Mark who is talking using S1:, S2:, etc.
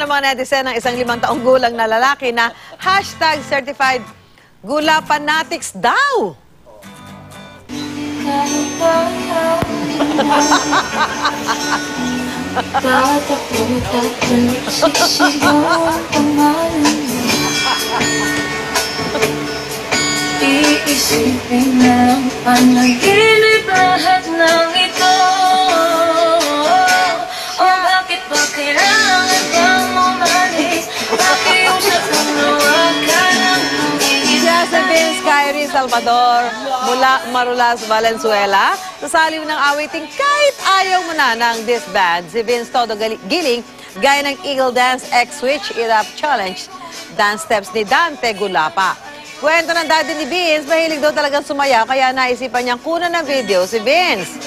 S1: ng mga netizen ng isang 5 taong gulang na lalaki na #certified gulapanatics daw.
S2: Bakit ako nagtatanong sisigaw ang pangalan mo? Iisipin na lang panaginip lahat ng ito. O bakit ba kailangan kang umalis? Pakiusap mo na wag ka nang
S1: Siya si Vince Kyrie Salvador mula Marulas, Valenzuela. Sa saliw ng awiting kahit ayaw mo na ng disband, si Vince todo giling gaya ng Eagle Dance X Switch It Up Challenge dance steps ni Dante Gulapa. Kwento ng daddy ni Vince, mahilig daw talagang sumayaw kaya naisipan niyang kunan ng video si Vince.